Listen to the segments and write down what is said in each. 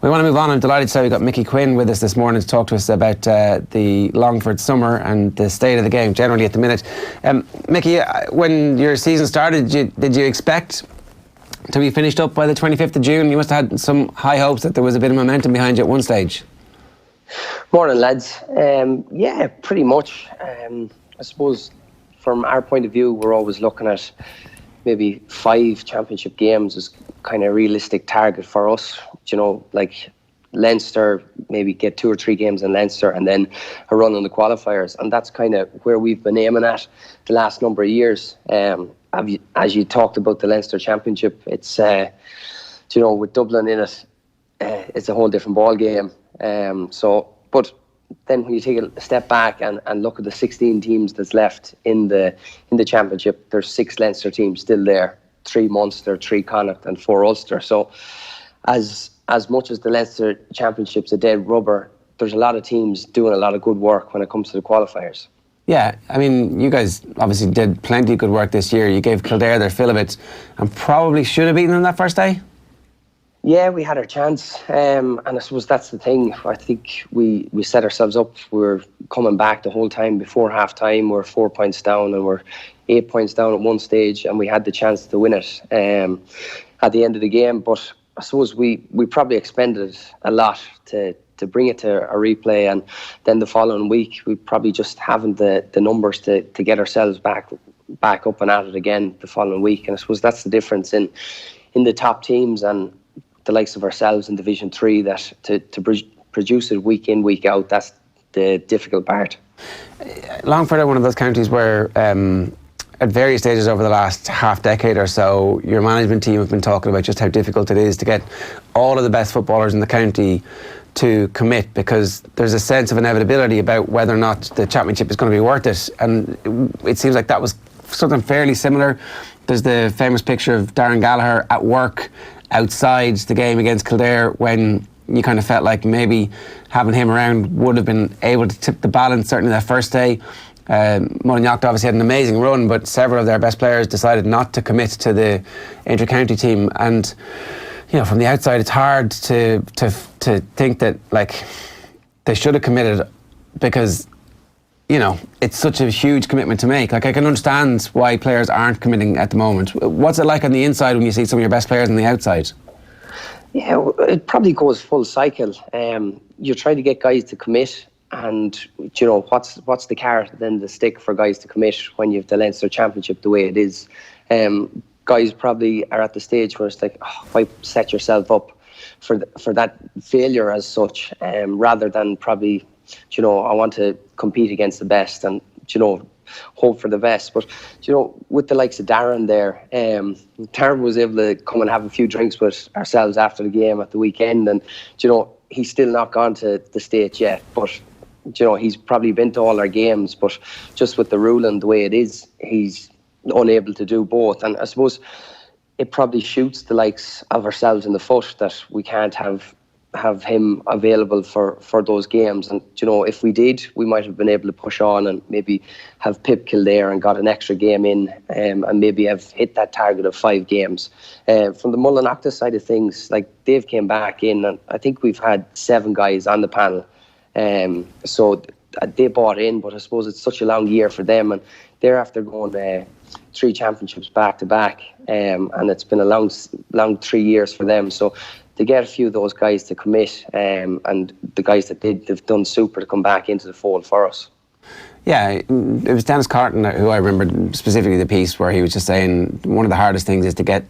We want to move on. I'm delighted to say we've got Mickey Quinn with us this morning to talk to us about the Longford summer and the state of the game generally at the minute. Mickey, when your season started, did you expect to be finished up by the 25th of June? You must have had some high hopes that there was a bit of momentum behind you at one stage. Morning, lads. Yeah, pretty much. I suppose from our point of view, we're always looking at maybe 5 championship games as kind of a realistic target for us. You know, like Leinster, maybe get 2 or 3 games in Leinster and then a run on the qualifiers. And that's kind of where we've been aiming at the last number of years. As you talked about the Leinster Championship, it's, you know, with Dublin in it, it's a whole different ball game. But then when you take a step back and look at the 16 teams that's left in the championship, there's 6 Leinster teams still there, 3 Munster, 3 Connacht and 4 Ulster. So as much as the Leinster Championship's a dead rubber, there's a lot of teams doing a lot of good work when it comes to the qualifiers. Yeah, I mean, you guys obviously did plenty of good work this year. You gave Kildare their fill of it and probably should have beaten them that first day. Yeah, we had our chance, and I suppose that's the thing. I think we set ourselves up. We were coming back the whole time before half-time. We were 4 points down and we're 8 points down at one stage, and we had the chance to win it at the end of the game. But I suppose we probably expended a lot to bring it to a replay, and then the following week we probably just haven't the numbers to get ourselves back up and at it again the following week. And I suppose that's the difference in the top teams and the likes of ourselves in Division 3, that to produce it week in, week out, that's the difficult part. Longford are one of those counties where at various stages over the last half decade or so, your management team have been talking about just how difficult it is to get all of the best footballers in the county to commit, because there's a sense of inevitability about whether or not the championship is going to be worth it. And it seems like that was something fairly similar. There's the famous picture of Darren Gallagher at work outside the game against Kildare, when you kind of felt like maybe having him around would have been able to tip the balance, certainly that first day. Mullinlough obviously had an amazing run, but several of their best players decided not to commit to the inter-county team. And you know, from the outside, it's hard to think that like they should have committed, because you know, it's such a huge commitment to make. Like, I can understand why players aren't committing at the moment. What's it like on the inside when you see some of your best players on the outside? Yeah, it probably goes full cycle. You try to get guys to commit, and you know, what's the carrot then the stick for guys to commit when you have the Leinster Championship the way it is? Guys probably are at the stage where it's like, oh, why set yourself up for that failure as such, rather than probably, you know, I want to compete against the best and, you know, hope for the best. But, you know, with the likes of Darren there, Darren was able to come and have a few drinks with ourselves after the game at the weekend, and, you know, he's still not gone to the States yet, but, you know, he's probably been to all our games, but just with the ruling the way it is, he's unable to do both. And I suppose it probably shoots the likes of ourselves in the foot that we can't have him available for those games. And you know, if we did, we might have been able to push on and maybe have Pip Kildare and got an extra game in, and maybe have hit that target of 5 games. From the Mullinlough side of things, like, Dave came back in, and I think we've had 7 guys on the panel, so they bought in. But I suppose it's such a long year for them, and they're after going 3 championships back to back, and it's been a long 3 years for them. So to get a few of those guys to commit, and the guys that did, they've done super to come back into the fold for us. Yeah, it was Dennis Carton who I remembered specifically the piece where he was just saying one of the hardest things is to get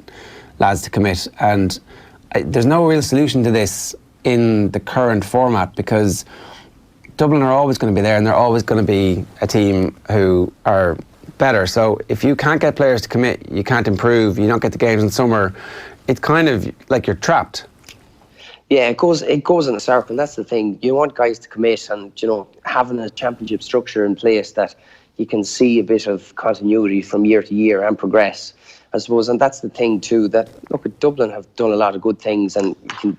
lads to commit, and there's no real solution to this in the current format, because Dublin are always going to be there and they're always going to be a team who are better. So if you can't get players to commit, you can't improve, you don't get the games in summer, it's kind of like you're trapped. Yeah, it goes in a circle. That's the thing. You want guys to commit, and you know, having a championship structure in place that you can see a bit of continuity from year to year and progress, I suppose. And that's the thing too. That look, Dublin have done a lot of good things, and you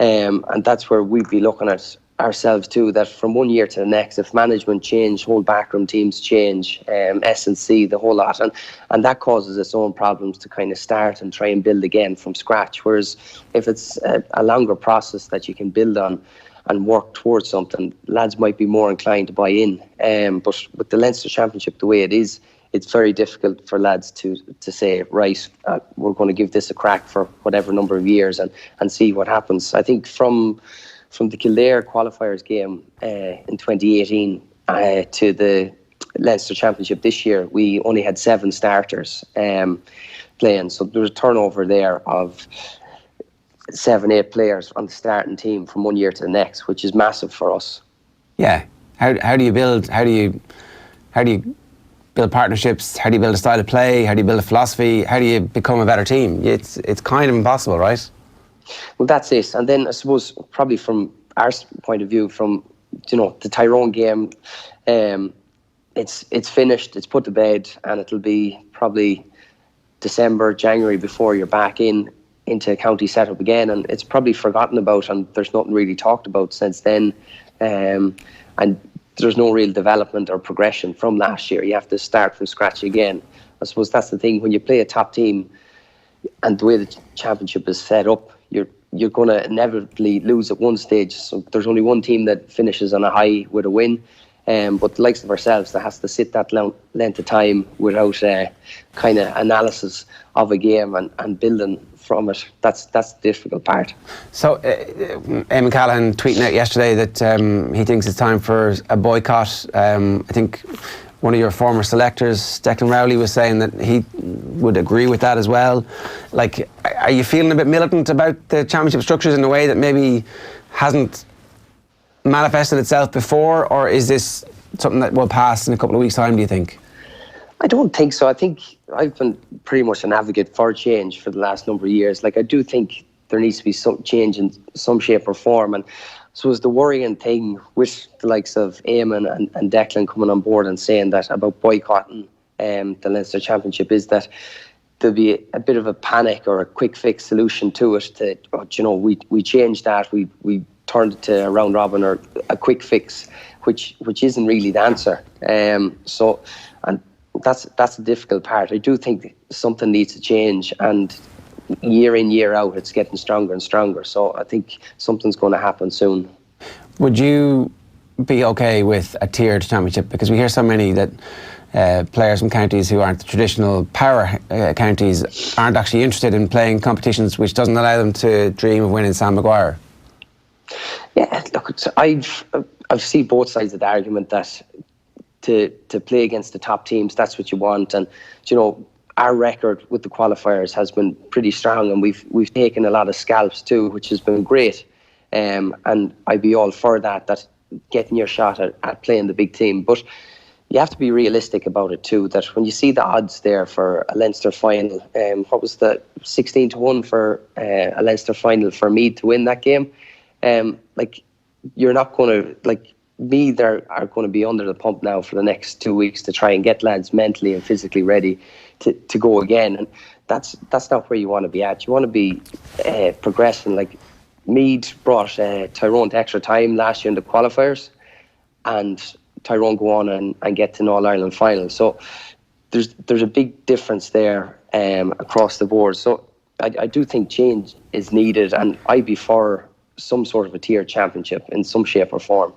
can, and that's where we'd be looking at ourselves too, that from one year to the next, if management change, whole backroom teams change, S&C, the whole lot, and that causes its own problems to kind of start and try and build again from scratch. Whereas if it's a longer process that you can build on and work towards something, lads might be more inclined to buy in. But with the Leinster Championship the way it is, it's very difficult for lads to say, right, we're going to give this a crack for whatever number of years and see what happens. I think from the Kildare qualifiers game in 2018 to the Leinster Championship this year, we only had 7 starters playing. So there was a turnover there of 7-8 players on the starting team from one year to the next, which is massive for us. Yeah. How do you build partnerships? How do you build a style of play? How do you build a philosophy? How do you become a better team? It's kind of impossible, right? Well, that's it. And then I suppose probably from our point of view, from the Tyrone game, it's finished, it's put to bed, and it'll be probably December, January before you're back into a county setup again, and it's probably forgotten about, and there's nothing really talked about since then. And there's no real development or progression from last year. You have to start from scratch again. I suppose that's the thing. When you play a top team, and the way the championship is set up, you're going to inevitably lose at one stage. So there's only one team that finishes on a high with a win. But the likes of ourselves, that has to sit that length of time without kind of analysis of a game and building from it. That's the difficult part. So Eamon Callaghan tweeting out yesterday that he thinks it's time for a boycott. I think one of your former selectors, Declan Rowley, was saying that he would agree with that as well. Like, are you feeling a bit militant about the championship structures in a way that maybe hasn't manifested itself before, or is this something that will pass in a couple of weeks' time, do you think? I don't think so. I think I've been pretty much an advocate for change for the last number of years. Like, I do think there needs to be some change in some shape or form. And so it's the worrying thing with the likes of Eamon and Declan coming on board and saying that about boycotting the Leinster Championship is that there'll be a bit of a panic or a quick fix solution to it. We changed that. We turned it to a round robin or a quick fix, which isn't really the answer. And that's the difficult part. I do think something needs to change, and year in, year out, it's getting stronger and stronger. So I think something's going to happen soon. Would you be okay with a tiered championship? Because we hear so many that players from counties who aren't the traditional power counties aren't actually interested in playing competitions, which doesn't allow them to dream of winning Sam Maguire. Yeah, look, I've seen both sides of the argument that to play against the top teams, that's what you want. And our record with the qualifiers has been pretty strong, and we've taken a lot of scalps too, which has been great. And I'd be all for that getting your shot at playing the big team. But you have to be realistic about it too, that when you see the odds there for a Leinster final, what was the 16-1 for a Leinster final for Meath to win that game? You're not going to, Meath are going to be under the pump now for the next 2 weeks to try and get lads mentally and physically ready to go again. And that's not where you want to be at. You want to be progressing. Like, Meath brought Tyrone to extra time last year in the qualifiers, and Tyrone go on and get to an All-Ireland final. So there's a big difference there across the board. So I do think change is needed, and I'd be for some sort of a tiered championship in some shape or form.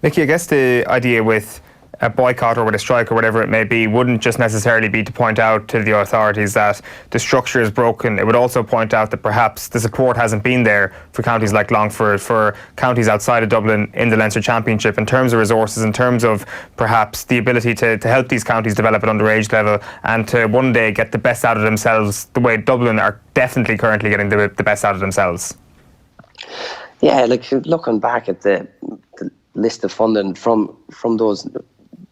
Mickey, I guess the idea with a boycott or with a strike or whatever it may be wouldn't just necessarily be to point out to the authorities that the structure is broken. It would also point out that perhaps the support hasn't been there for counties like Longford, for counties outside of Dublin in the Leinster Championship, in terms of resources, in terms of perhaps the ability to help these counties develop at underage level and to one day get the best out of themselves the way Dublin are definitely currently getting the best out of themselves. Yeah, looking back at the list of funding from those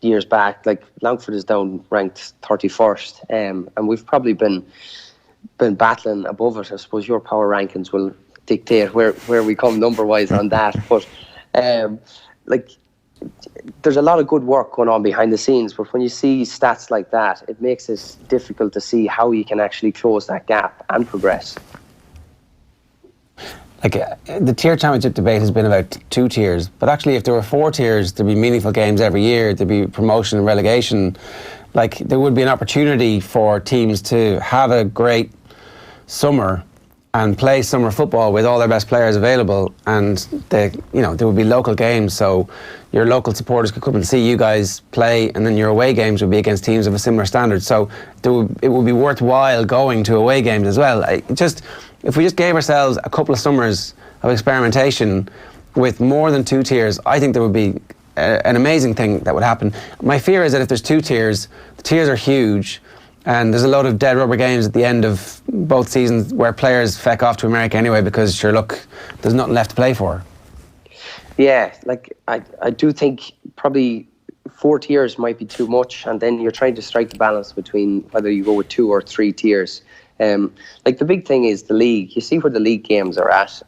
years back, Longford is down ranked 31st, and we've probably been battling above it. I suppose your power rankings will dictate where we come number wise on that, but there's a lot of good work going on behind the scenes, but when you see stats like that, it makes it difficult to see how you can actually close that gap and progress. like the tier championship debate has been about 2 tiers, but actually if there were 4 tiers, there'd be meaningful games every year, there'd be promotion and relegation. Like there would be an opportunity for teams to have a great summer and play summer football with all their best players available, and there would be local games, so your local supporters could come and see you guys play, and then your away games would be against teams of a similar standard. So it would be worthwhile going to away games as well. If we just gave ourselves a couple of summers of experimentation with more than 2 tiers, I think there would be an amazing thing that would happen. My fear is that if there's 2 tiers, the tiers are huge, and there's a load of dead rubber games at the end of both seasons where players feck off to America anyway because, sure, look, there's nothing left to play for. Yeah, like I do think probably 4 tiers might be too much, and then you're trying to strike the balance between whether you go with 2 or 3 tiers. Like the big thing is the league. You see where the league games are at.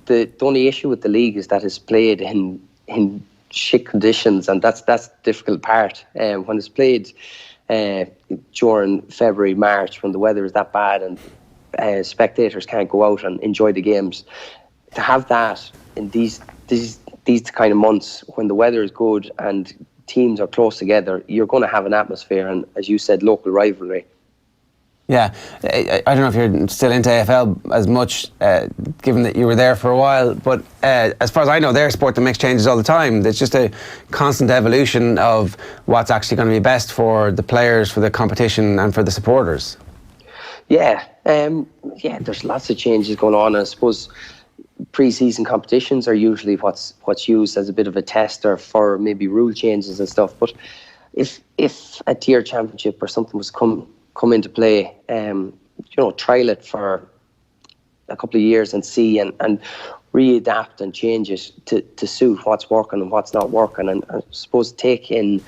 The only issue with the league is that it's played in shit conditions, and that's the difficult part. When it's played during February, March, when the weather is that bad and spectators can't go out and enjoy the games, to have that in these kind of months when the weather is good and teams are close together, you're going to have an atmosphere and, as you said, local rivalry. Yeah, I don't know if you're still into AFL as much, given that you were there for a while, but as far as I know, their sport that makes changes all the time. There's just a constant evolution of what's actually going to be best for the players, for the competition, and for the supporters. Yeah, there's lots of changes going on. I suppose pre-season competitions are usually what's used as a bit of a tester for maybe rule changes and stuff. But if a tier championship or something was come into play, trial it for a couple of years and see and readapt and change it to suit what's working and what's not working, and I suppose take in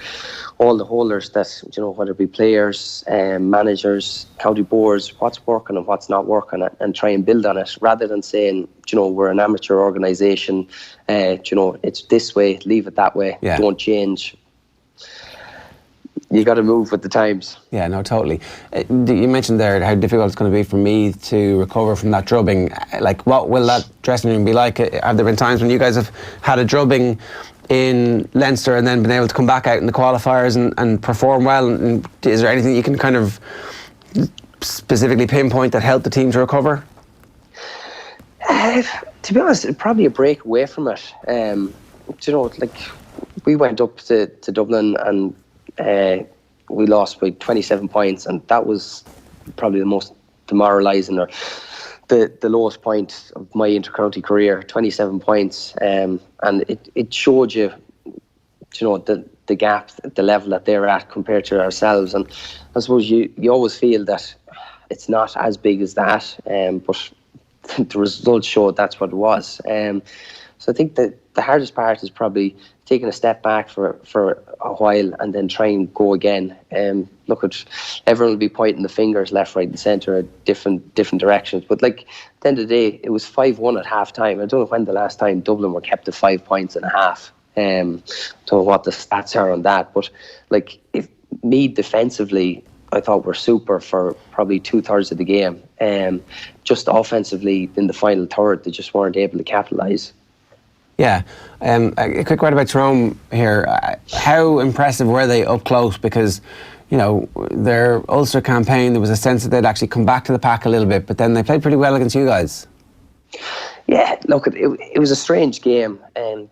all the holders that, whether it be players, managers, county boards, what's working and what's not working, and try and build on it, rather than saying, we're an amateur organisation, it's this way, leave it that way, don't change. You got to move with the times. Yeah, no, totally. You mentioned there how difficult it's going to be for me to recover from that drubbing. Like, what will that dressing room be like? Have there been times when you guys have had a drubbing in Leinster and then been able to come back out in the qualifiers and perform well? And is there anything you can kind of specifically pinpoint that helped the team to recover? To be honest, probably a break away from it. Like we went up to Dublin and we lost by 27 points, and that was probably the most demoralising, or the lowest point of my intercounty career. 27 points, and it showed you, the gap, the level that they're at compared to ourselves. And I suppose you always feel that it's not as big as that, but the results showed that's what it was. So I think that the hardest part is probably taking a step back for a while and then try and go again. Look, everyone will be pointing the fingers left, right and centre at different directions. But like, at the end of the day, it was 5-1 at half time. I don't know when the last time Dublin were kept to 5 points and a half. Don't know what the stats are on that. But like, if Meath defensively, I thought were super for probably 2/3 of the game. Just offensively in the final third, they just weren't able to capitalise. Yeah, a quick word about Tyrone here. How impressive were they up close? Because, their Ulster campaign, there was a sense that they'd actually come back to the pack a little bit, but then they played pretty well against you guys. Yeah, look, it was a strange game.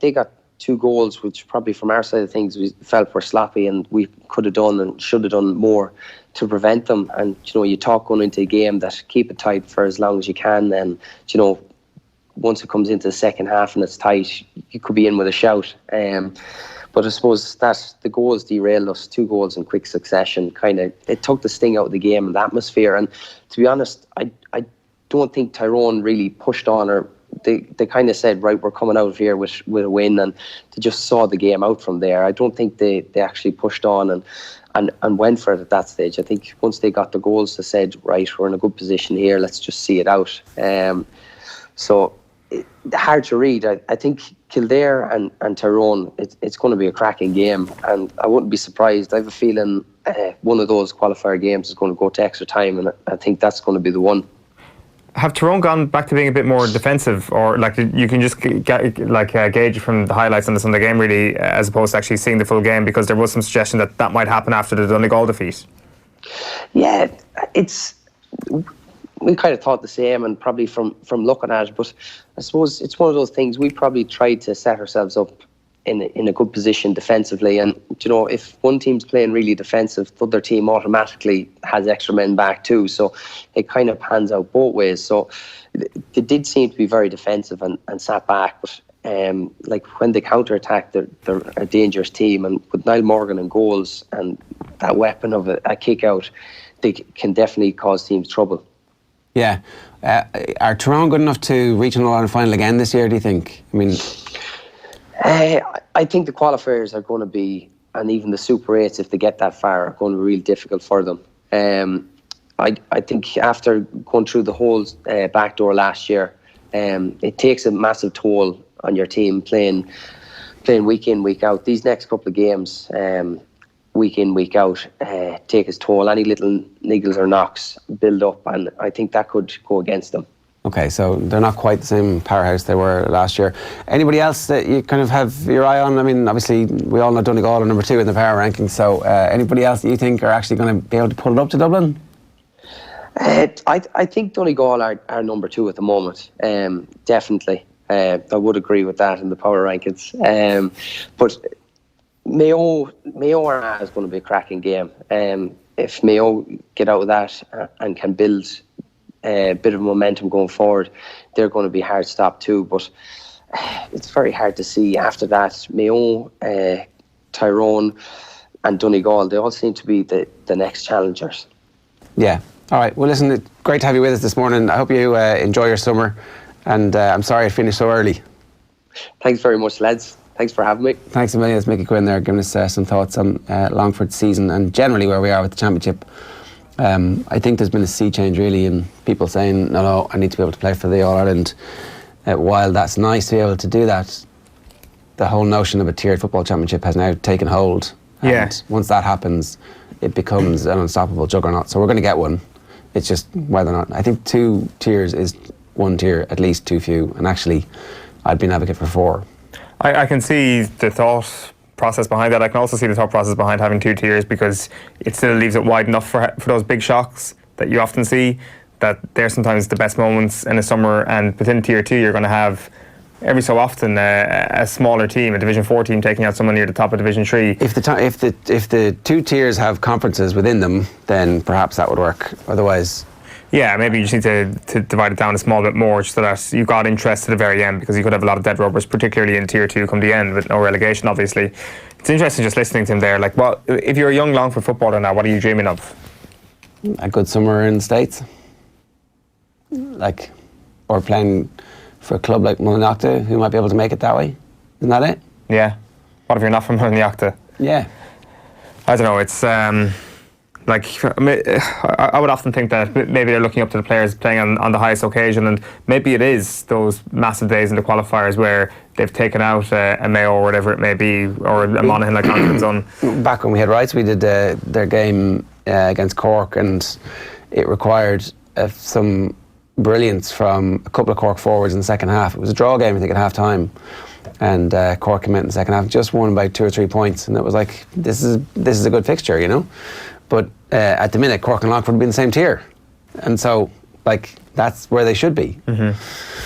They got 2 goals, which probably from our side of things we felt were sloppy, and we could have done and should have done more to prevent them. And, you talk going into a game that keep it tight for as long as you can, and, once it comes into the second half and it's tight, you could be in with a shout. But I suppose that the goals derailed us. 2 goals in quick succession, it took the sting out of the game and the atmosphere. And to be honest, I don't think Tyrone really pushed on, or they kind of said, right, we're coming out of here with a win, and they just saw the game out from there. I don't think they actually pushed on and went for it at that stage. I think once they got the goals, they said, right, we're in a good position here, let's just see it out. So hard to read. I think Kildare and Tyrone, it's going to be a cracking game, and I wouldn't be surprised. I have a feeling one of those qualifier games is going to go to extra time, and I think that's going to be the one. Have Tyrone gone back to being a bit more defensive, or like you can just gauge from the highlights on the Sunday game, really, as opposed to actually seeing the full game? Because there was some suggestion that that might happen after the Donegal defeat. Yeah, we kind of thought the same, and probably from looking at it, but I suppose it's one of those things. We probably tried to set ourselves up in a good position defensively, and if one team's playing really defensive, the other team automatically has extra men back too, so it kind of pans out both ways. So they did seem to be very defensive and sat back, but like when they counter-attack, they're a dangerous team, and with Niall Morgan in goals and that weapon of a kick out, they can definitely cause teams trouble. Yeah. Are Tyrone good enough to reach an All-Ireland final again this year, do you think? I mean, I think the qualifiers are going to be, and even the Super 8s, if they get that far, are going to be real difficult for them. I think after going through the whole back door last year, it takes a massive toll on your team playing week in, week out. These next couple of games, week in, week out, take its toll. Any little niggles or knocks build up, and I think that could go against them. Okay, so they're not quite the same powerhouse they were last year. Anybody else that you kind of have your eye on? I mean, obviously, we all know Donegal are number 2 in the power rankings, so anybody else that you think are actually going to be able to pull it up to Dublin? I think Donegal are number 2 at the moment, definitely. I would agree with that in the power rankings. But Mayo is going to be a cracking game. If Mayo get out of that and can build a bit of momentum going forward, they're going to be hard stop too, but it's very hard to see after that. Mayo, Tyrone and Donegal, they all seem to be the next challengers. Yeah. All right, well listen, it's great to have you with us this morning. I hope you enjoy your summer, and I'm sorry it finished so early. Thanks very much, lads. Thanks for having me. Thanks a million. It's Mickey Quinn there, giving us some thoughts on Longford's season and generally where we are with the championship. I think there's been a sea change really in people saying, no, I need to be able to play for the All-Ireland. While that's nice to be able to do that, the whole notion of a tiered football championship has now taken hold. Yeah. And once that happens, it becomes an unstoppable juggernaut. So we're going to get one. It's just whether or not. I think 2 tiers is 1 tier at least too few. And actually, I'd be an advocate for 4. I can see the thought process behind that. I can also see the thought process behind having 2 tiers, because it still leaves it wide enough for those big shocks that you often see, that they're sometimes the best moments in a summer. And within tier 2 you're going to have every so often a smaller team, a Division 4 team, taking out someone near the top of Division 3. If the 2 tiers have conferences within them, then perhaps that would work. Otherwise, yeah, maybe you just need to divide it down a small bit more, so that you've got interest to the very end, because you could have a lot of dead rubbers, particularly in tier 2 come the end with no relegation, obviously. It's interesting just listening to him there. Like, well, if you're a young Longford footballer now, what are you dreaming of? a good summer in the States, or playing for a club like Mullinachta, who might be able to make it that way. Isn't that it? Yeah. What if you're not from Mullinachta? Yeah. I don't know. It's I would often think that maybe they're looking up to the players playing on the highest occasion, and maybe it is those massive days in the qualifiers where they've taken out a Mayo or whatever it may be, or a Monaghan like Conference on. Back when we had rights, we did their game against Cork, and it required some brilliance from a couple of Cork forwards in the second half. It was a draw game, I think, at half time, and Cork came out in the second half, just won by 2 or 3 points, and it was like, this is a good fixture, you know. But at the minute, Cork and Longford would be in the same tier, and so that's where they should be. Mm-hmm.